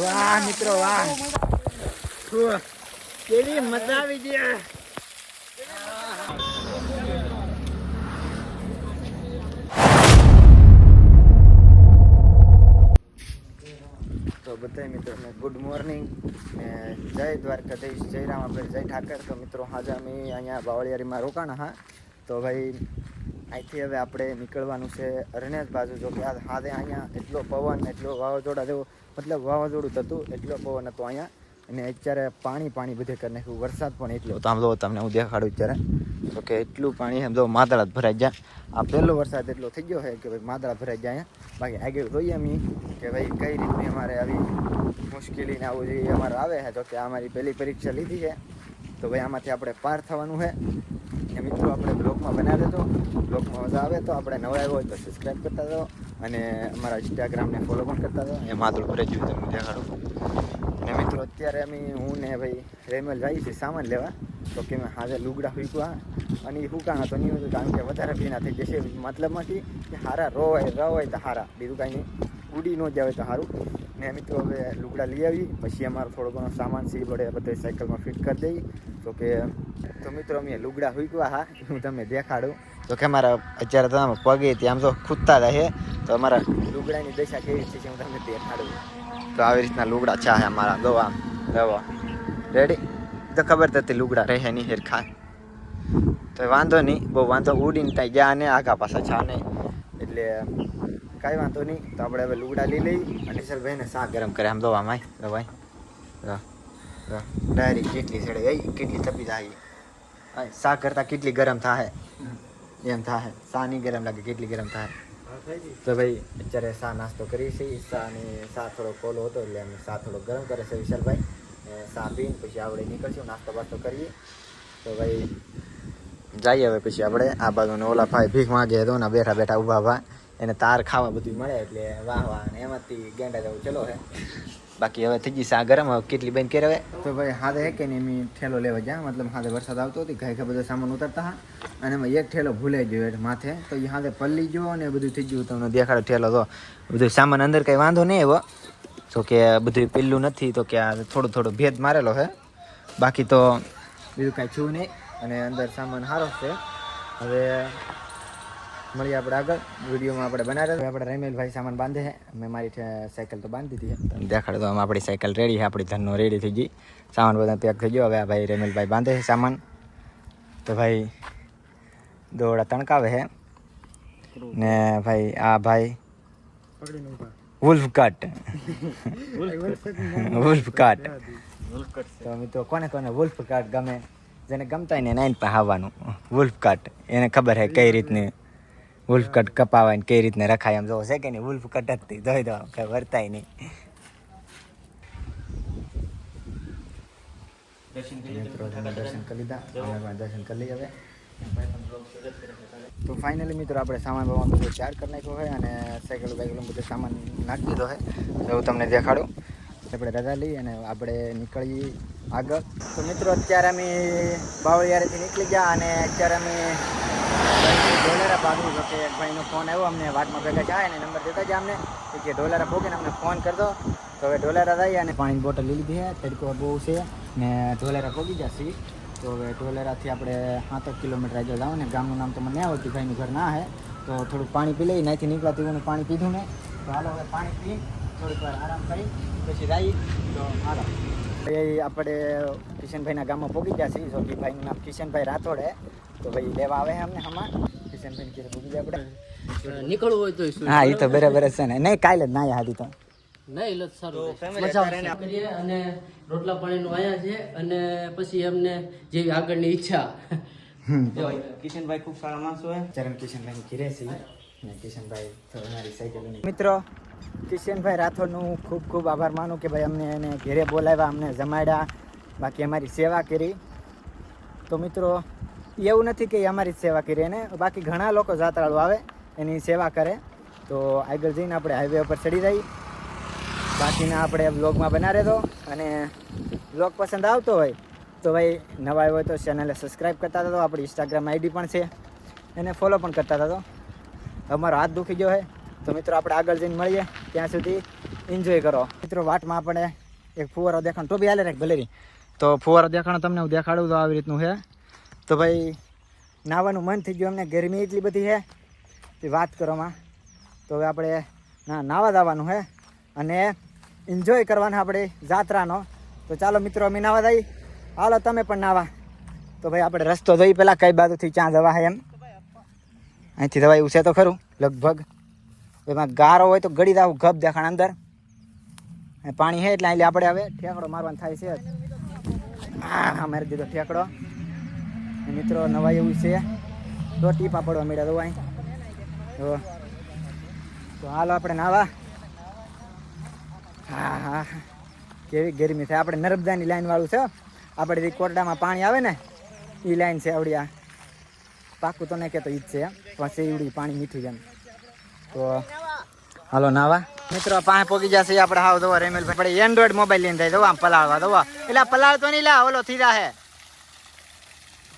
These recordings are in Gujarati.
વાહ મિત્રો વાહ, કેવી મજા આવી ગઈ. તો બધા મિત્રોને ગુડ મોર્નિંગ ને જય દ્વારકાધીશ, જય રામાપીર, જય ઠાકર. તો મિત્રો આજે અમે અહીંયા બાવળિયારીમાં રોકાણા હા. તો ભાઈ અહીંથી હવે આપણે નીકળવાનું છે અરણ્યાજ બાજુ. જો કે હાથે અહીંયા એટલો પવન, એટલો વાવાઝોડા જેવો, મતલબ વાવાઝોડું થતું, એટલો પવન હતો અહીંયા. અને અત્યારે પાણી બધે કરી નાખ્યું, વરસાદ પણ એટલો. તો આમ જો તમને હું દેખાડું અત્યારે, તો કે એટલું પાણી એમ જો માદળા જ ભરાઈ ગયા. આ પહેલો વરસાદ એટલો થઈ ગયો છે કે ભાઈ માદળા ભરાઈ ગયા અહીંયા. બાકી આગળ જોઈએ અમે કે ભાઈ કઈ રીતની અમારે આવી મુશ્કેલીને આવું જે અમારે આવે છે. તો કે અમારી પહેલી પરીક્ષા લીધી છે, તો ભાઈ આમાંથી આપણે પાર થવાનું છે. અને મિત્રો આપણે બ્લોગમાં બનાવી દેતો, બ્લોગમાં મજા આવે તો આપણે નવા આવ્યો હોય તો સબસ્ક્રાઈબ કરતા દો અને અમારા ઇન્સ્ટાગ્રામને ફોલો પણ કરતા દો. એ માદળ ભરાઈ ગયું તમને દેખાડું. અને મિત્રો અત્યારે અમે હું ને ભાઈ રેમલ જઈએ છીએ સામાન લેવા. તો કે મેં હાજર લુગડા ફૂંકવા અને એ ફૂંકાણા તો નહીં હતું, કારણ કે વધારે ભીના થઈ જશે. મતલબમાંથી કે હારા રવાય તો હારા, બીજું કાંઈ નહીં, ઉડી ન જાવે તો સારું. ને મિત્રો હવે લુગડા લઈ આવી, પછી અમારો થોડો ઘણો સામાન સી પડે બધે સાયકલમાં ફિટ કરી દઈ. તો મિત્રો અમે લુગડા ફૂંકવા હા, હું તમને દેખાડું. તો કે અમારા અત્યારે તમે પગે ત્યાં આમ તો ખૂદતા રહે, તો અમારા લુગડાની દશા કેવી છે હું તમને દેખાડું. તો આવી રીતના લુગડા ચા છે અમારા, દવા દવા રેડી. તો ખબર થતી લુગડા રહે નહીં હેરખા, તો વાંધો નહીં, બહુ વાંધો ઉડીને ત્યાં ગયા ને આગા પાછા છા નહીં, એટલે કાંઈ વાંધો નહીં. તો આપણે હવે લુગડા લઈ લઈ અને સર ભાઈને શાક ગરમ કરે. આમ દવા માય તો ભાઈ ડાયરેક્ટ કેટલી ચડે કેટલી તપી જાય, શાક કરતાં કેટલી ગરમ થાય એમ થાય. શા નહીં ગરમ લાગે, કેટલી ગરમ થાય. તો ભાઈ અત્યારે શા નાસ્તો કરીએ છીએ. શા થોડો કોલો હતો એટલે અમે શા થોડો ગરમ કરે છે વિશાલભાઈ. શા પીને પછી આપણે નીકળશું, નાસ્તો બાસ્તો કરીએ. તો ભાઈ જઈએ હવે પછી આપણે આ બાજુને ઓલા ભાઈ ભીખ માગે તો ને બેઠા બેઠા ઊભા ભા એને તાર ખાવા બધું મળે એટલે વાહ વાહ, અને એમાંથી ગેંડા જવું ચલો હે. બાકી હવે થઈ ગઈ શા ગરમ, હવે કેટલી બંધ કરે હવે. તો ભાઈ હાથે હે કે નહીં મેં ઠેલો લેવા જ્યાં, મતલબ હાથે વરસાદ આવતો હતી, ઘાય બધો સામાન ઉતરતા હા, અને એમાં એક ઠેલો ભૂલાઈ ગયો એટલે માથે, તો એ હાથે પલ્લી ગયો અને બધું થઈ ગયું. તમને દેખાડો ઠેલો, તો બધું સામાન અંદર કંઈ વાંધો નહીં એવો, તો કે બધું પેલું નથી, તો કે આ થોડો ભેદ મારેલો છે, બાકી તો બીજું કાંઈ છું નહીં. અને અંદર સામાન સારો છે. હવે મળીએ આપણે આગળ વિડીયોમાં. આપણે બનાવી આપણે રમેલભાઈ સામાન બાંધે છે, મેં મારી સાયકલ તો બાંધી દીધી છે. દેખાડો તો આમ આપણી સાયકલ રેડી છે, આપણી ધનનો રેડી થઈ ગઈ, સામાન બધા પેક થઈ ગયો. હવે આ ભાઈ રમેલભાઈ બાંધે છે સામાન. તો ભાઈ દોડા તણકાવે છે ને ભાઈ આ ભાઈ વુલ્ફ કટ તો મિત્રો કોને વુલ્ફ કટ ગમે, જેને ગમતા હોય ને નાઈન પાસે આવવાનું. વુલ્ફ કટ એને ખબર છે કઈ રીતની વુલ્ફ કટ કપાવાય ને કઈ રીતને રખાય. એમ જોવો છે કે નહીં, વુલ્ફ કટ જ જોઈ દો, કઈ વર્તાય નહીં. દર્શન કરી લીધા, દર્શન કરી લઈએ હવે. તો ફાઇનલી મિત્રો આપણે સામાન બામાન બધું ચાર કરી નાખ્યો હોય અને સાયકલ બાઇકલ બધું સામાન નાખી દીધો હોય. તો હું તમને દેખાડું. આપણે રજા લઈ અને આપણે નીકળીએ આગળ. તો મિત્રો અત્યારે અમે બાવળિયારેથી નીકળી ગયા અને અત્યારે અમે ઢોલેરા ભાગવું તો કે એક ભાઈનો ફોન આવ્યો, અમને વાટમાં ભેગા જાય અને નંબર દેતા જાય અમને કે ઢોલેરા ભોગીને અમને ફોન કરી દો. તો હવે ઢોલેરા જઈએ અને પાણીની બોટલ લઈ લીધી છે, તડકો બહુ છે ને ઢોલેરા ભોગી જશે. તો હવે ઢોલેરાથી આપણે 7 કિલોમીટર આગળ જાવ ને, ગામનું નામ તો મને નહીં આવડતું, ભાઈનું ઘર ના હે. તો થોડુંક પાણી પી લઈ, નાથી નીકળાતી હું પાણી પીધું ને, તો હાલો હવે પાણી પી થોડીક વાર આરામ કરી પછી જઈએ. તો હાલો એ આપણે કિશનભાઈના ગામમાં પહોંચી ગયા છીએ. જો ભાઈનું નામ કિશનભાઈ રાઠોડ હે. તો ભાઈ લેવા આવે છે અમને હમણાં. કિશનભાઈ ઘરે પહોંચી જાય આપણે નીકળવું હોય તો. હા એ તો બરાબર છે ને, નહીં કાલે જ ના હાથી તો નહીં એટલે સારું મજા કરીએ. અને રોટલા પાણીનું આયા છે અને પછી એમને જેવી આગળની ઈચ્છા. કિશનભાઈ ખૂબ સારા માણસો હે. ચરણ કિશનભાઈ ઘરે છે ને કિશનભાઈ અમારી સાયકલ. મિત્રો કિશનભાઈ રાઠોડનું ખૂબ ખૂબ આભાર માનું કે ભાઈ અમને એને ઘરે બોલાવ્યા, અમને જમાડ્યા, બાકી અમારી સેવા કરી. તો મિત્રો એવું નથી કે અમારી જ સેવા કરી એને, બાકી ઘણા લોકો જાત્રાળુ આવે એની સેવા કરે. તો આગળ જઈને આપણે હાઈવે ઉપર ચડી જઈએ. બાકીના આપણે બ્લોગમાં બનાવી દો અને બ્લોગ પસંદ આવતો હોય તો ભાઈ નવા આવ્યો હોય તો ચેનલને સબસ્ક્રાઈબ કરતા હતા. આપણી ઇન્સ્ટાગ્રામ આઈડી પણ છે, એને ફોલો પણ કરતા હતા. તો અમારો હાથ દુખી ગયો છે તો મિત્રો આપણે આગળ જઈને મળીએ, ત્યાં સુધી એન્જોય કરો. મિત્રો વાટમાં આપણે એક ફુવારો દેખાણ તો બી હાલે રાખ ભલેરી. તો ફુવારો દેખાણો તમને હું દેખાડું તો આવી રીતનું છે. તો ભાઈ નાહવાનું મન થઈ ગયું, અમને ગરમી એટલી બધી છે તે વાત કરવામાં. તો હવે આપણે નાહવા જવાનું છે અને એન્જોય કરવાનો આપણે જાત્રાનો. તો ચાલો મિત્રો અમે નાહવા જઈએ, હાલો તમે પણ નાહવા. તો ભાઈ આપણે રસ્તો જોઈ પહેલાં કઈ બાજુથી ક્યાં જવા છે એમ. અહીંથી જવાય એવું છે તો ખરું લગભગ. એમાં ગારો હોય તો ગળી દાવું ગપ દેખાણ અંદર પાણી છે એટલે અહીં આપણે હવે ઠેકડો મારવાનો થાય છે. હા મારી દીધો ઠેકડો. મિત્રો નવા એવું છે તો ટીપા પડવા મળ્યા તો અહીં. તો હાલો આપણે નાવા. હા હા કેવી ગરમી થાય. આપણે નર્મદાની લાઈન વાળું છે, આપણે જે કોરડામાં પાણી આવે ને એ લાઈન છે આવડી. આ પાકું તો નહીં કહેતો ઈ જ છે પણ સેવડી પાણી મીઠું છે. તો હાલો નાવા. મિત્રો પાસે પોગી જશે આપણે. હાવ દવા રેમેલ આપણે એન્ડ્રોઈડ મોબાઈલ લઈને જાય દવા પલાળવા દવા. એટલે પલાળતો નહીં લા ઓલો થી હે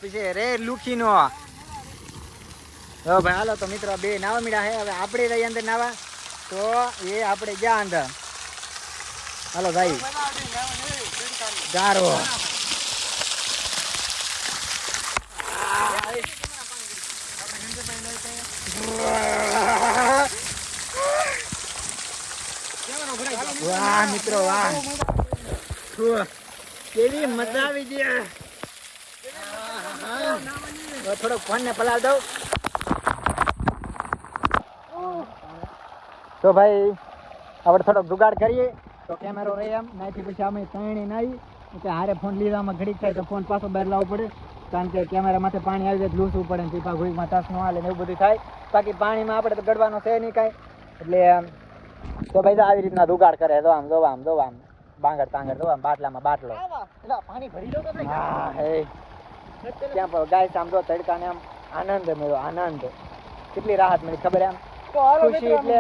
પછી રે લુખીનો. હો ભાઈ હાલો. તો મિત્રો બે નાવા મીડા હે. હવે આપણે રહી અંદર નાવા તો એ આપણે ગયા અંદર. હાલો ભાઈ ગારો. વાહ મિત્રો વાહ, કેવી મજા આવી ગઈ. થોડોક ફોન ને પલાળ દઉં. તો ભાઈ આપણે થોડોક જુગાડ કરીએ તો કેમેરો રહે એમ. નાથી પછી અમે ત્રણેય નાહી કે હારે ફોન લીધામાં ઘડીક થાય તો ફોન પાછો બહાર લાવવો પડે, કારણ કે કેમેરા માથે પાણી આવી જાય લૂસવું પડે ને પીપા ઘોડીમાં તાસ ન હાલે ને એવું બધું થાય. બાકી પાણીમાં આપણે તો ગડવાનો છે નહીં કાંઈ. એટલે તો ભાઈ તો આવી રીતના જુગાડ કરે. જો આમ જો આમ જો આમ બાંગર તાંગર જો આમ બાટલામાં બાટલો. પાણી ભરી દો. હા હે ક્યાં પણ ગાય આમ જો તડકાને આમ આનંદ મળ્યો. આનંદ કેટલી રાહત મળી ખબર એમ. ખુશી એટલે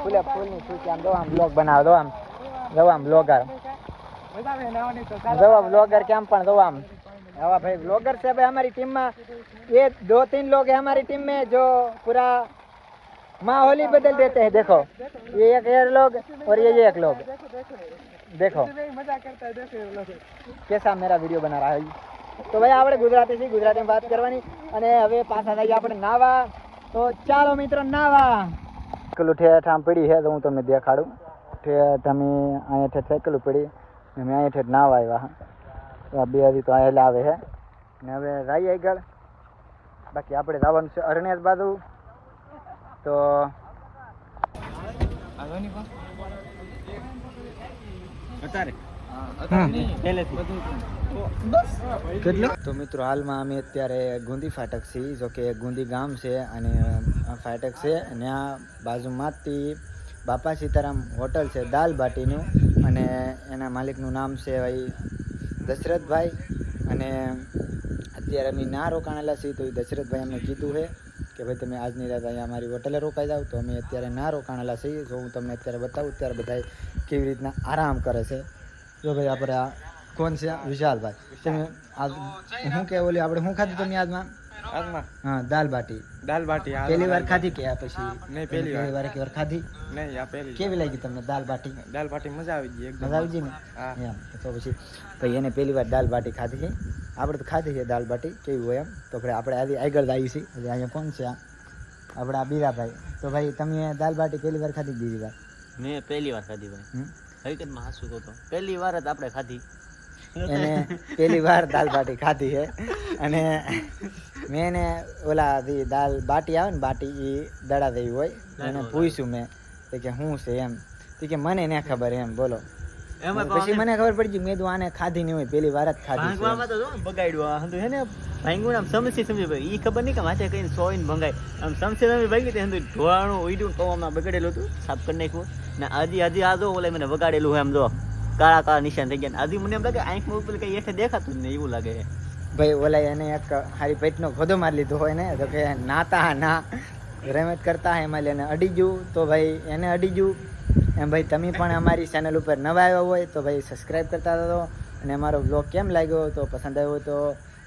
ફૂલે ફૂલની ખુશી. આમ જો આમ બ્લોગ બનાવો દો આમ જો આમ બ્લોગર जो ब्लॉगर क्या जो हवा भाई ब्लॉगर से भाई हमारी टीम में ये 2-3 लोग हैं हमारी टीम में जो पूरा माहौल ही बदल देते हैं. देखो ये एक लोग और ये एक लोग देखो कैसा मेरा वीडियो बना रहा है. तो भाई આપણે ગુજરાતીમાં વાત કરવાની અને હવે પાછા થઈ આપણે નાવા. તો ચાલો મિત્રો નાવા. પેલું ઠેઠ આમ પડી છે તો હું તમને દેખાડું. ઠેઠ અમે અહીંયા ઠેઠ સાયકલું પડી અમે અહીંયા ઠેઠ નાવા આવ્યા. બે હજી તો અહીંયા આવે છે ને હવે જઈએ આગળ. બાકી આપણે જવાનું છે અરણ્યાસ બાજુ. તો તો મિત્રો હાલમાં અમે અત્યારે ગુંદી ફાટક છીએ. જો કે ગુંદી ગામ છે અને ફાટક છે અને આ બાજુમાંથી બાપા સીતારામ હોટલ છે દાલ બાટીનું અને એના માલિકનું નામ છે ભાઈ દશરથભાઈ. અને અત્યારે અમે ના રોકાણેલા છીએ તો એ દશરથભાઈ અમને કીધું છે કે ભાઈ તમે આજની રાત અહીંયા અમારી હોટલે રોકાઈ જાઓ. તો અમે અત્યારે ના રોકાણેલા છીએ. જો હું તમને અત્યારે બતાવું ત્યારે બધા કેવી રીતના આરામ કરે છે. જો ભાઈ આપણે આ કોણ છે વિશાલભાઈ. તમે આજ શું કે ઓલી આપણે શું ખાધું તમે આજમાં? હા દાલ બાટી. પહેલી વાર ખાધી કે પછી? નહીં પહેલી વાર. એક વાર ખાધી નહીં આ પહેલી. કેવી લાગી તમને દાલ બાટી? મજા આવી ગઈ. મજા આવી ગઈ ને એમ. તો પછી ભાઈ એને પહેલી વાર દાલ બાટી ખાધી છે. આપણે તો ખાધી છે દાલ બાટી કેવી હોય એમ. તો આપણે આજે આગળ આવી છીએ. એટલે અહીંયા કોણ છે આપણે આ બીરાભાઈ. તો ભાઈ તમે દાલ બાટી પહેલી વાર ખાધી બીજી વાર? મેં પહેલી વાર ખાધી ભાઈ. હકીકતમાં હાસું તો પહેલી વાર જ આપણે ખાધી. એને પહેલી વાર દાલ બાટી ખાધી છે. અને મેં એને ઓલા દાલ બાટી આવે ને બાટી એ દડા દેવી હોય એને પૂછ્યું મેં કે શું છે એમ. કે મને ન ખબર એમ. બોલો પછી મને ખબર પડી ગઈ. મેં તો આને ખાધી નહીં હોય પહેલી વાર જ ખાધી. બગાડ્યું હે ને ભાંગું આમ સમસી સમજી ભાઈ એ ખબર નહીં કે માથે કઈ સોઈન ભંગાય આમ સમસી સમજી ભાંગી તે ઢોળાણું ઉડ્યું કવામાં બગડેલું હતું સાફ કરી નાખ્યું ને હજી આ જો ઓલા મને વગાડેલું હોય એમ જો કાળા કાળા નિશાન થઈ ગયા. હજી મને એમ લાગે આંખમાં ઉપર કઈ હેઠે દેખાતું જ નહીં એવું લાગે છે ભાઈ. ઓલા એને એક હારી પેટનો ખોદો મારી લીધો હોય ને તો કે નાતા ના રમત કરતા હે એમાં એને અડી ગયું. તો ભાઈ એને અડી ગયું એમ. ભાઈ તમે પણ અમારી ચેનલ ઉપર નવા આવ્યા હોય તો ભાઈ સબસ્ક્રાઈબ કરતા હતો. અને અમારો બ્લોગ કેમ લાગ્યો તો પસંદ આવ્યો હોય તો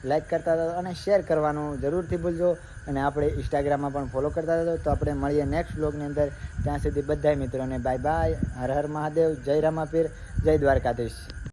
લાઈક કરતા હતો અને શેર કરવાનું જરૂરથી ભૂલજો. અને આપણે ઇન્સ્ટાગ્રામમાં પણ ફોલો કરતા હતો. તો આપણે મળીએ નેક્સ્ટ બ્લોગની અંદર. ત્યાં સુધી બધા મિત્રોને બાય બાય. હર હર મહાદેવ. જય રામાપીર. જય દ્વારકાધીશ.